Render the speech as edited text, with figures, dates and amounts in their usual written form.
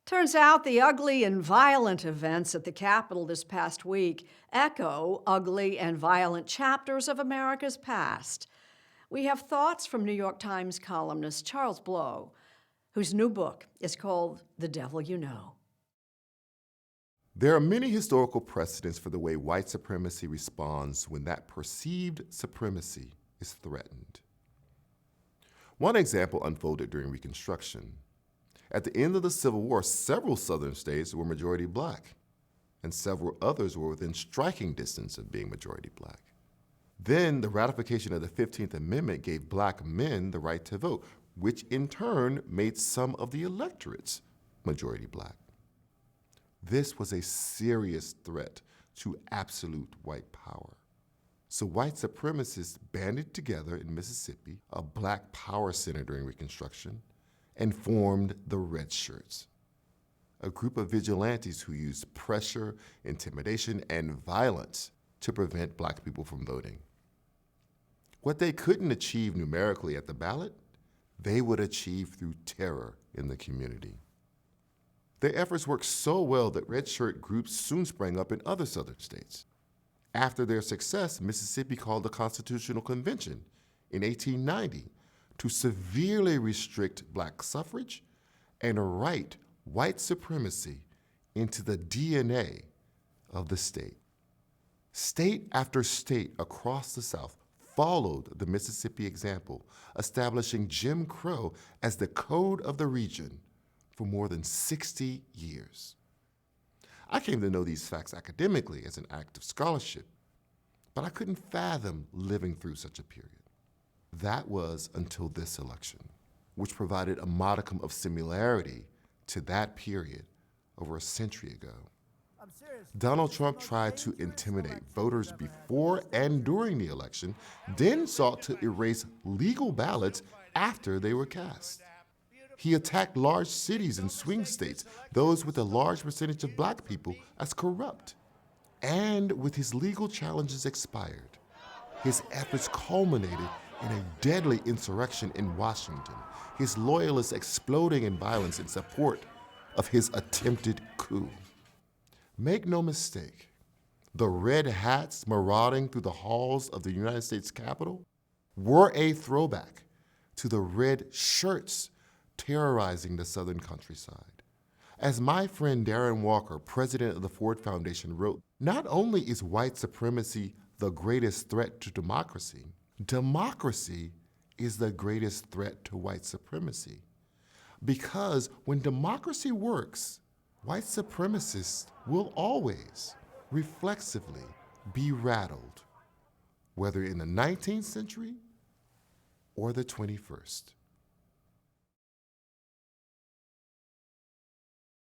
Turns out the ugly and violent events at the Capitol this past week echo ugly and violent chapters of America's past. We have thoughts from New York Times columnist Charles Blow, whose new book is called The Devil You Know. There are many historical precedents for the way white supremacy responds when that perceived supremacy is threatened. One example unfolded during Reconstruction. At the end of the Civil War, several Southern states were majority black, and several others were within striking distance of being majority black. Then the ratification of the 15th Amendment gave black men the right to vote, which in turn made some of the electorates majority black. This was a serious threat to absolute white power. So white supremacists banded together in Mississippi, a black power center during Reconstruction, and formed the Red Shirts, a group of vigilantes who used pressure, intimidation, and violence to prevent black people from voting. What they couldn't achieve numerically at the ballot, they would achieve through terror in the community. Their efforts worked so well that red shirt groups soon sprang up in other southern states. After their success, Mississippi called a constitutional convention in 1890 to severely restrict black suffrage and write white supremacy into the DNA of the state. State after state across the South followed the Mississippi example, establishing Jim Crow as the code of the region for more than 60 years. I came to know these facts academically as an act of scholarship, but I couldn't fathom living through such a period. That was until this election, which provided a modicum of similarity to that period over a century ago. Donald Trump tried to intimidate voters before and during the election, then sought to erase legal ballots after they were cast. He attacked large cities and swing states, those with a large percentage of black people, as corrupt. And with his legal challenges expired, his efforts culminated in a deadly insurrection in Washington, his loyalists exploding in violence in support of his attempted coup. Make no mistake, the red hats marauding through the halls of the United States Capitol were a throwback to the red shirts terrorizing the southern countryside. As my friend Darren Walker, president of the Ford Foundation, wrote, not only is white supremacy the greatest threat to democracy, democracy is the greatest threat to white supremacy. Because when democracy works, white supremacists will always, reflexively, be rattled, whether in the 19th century or the 21st.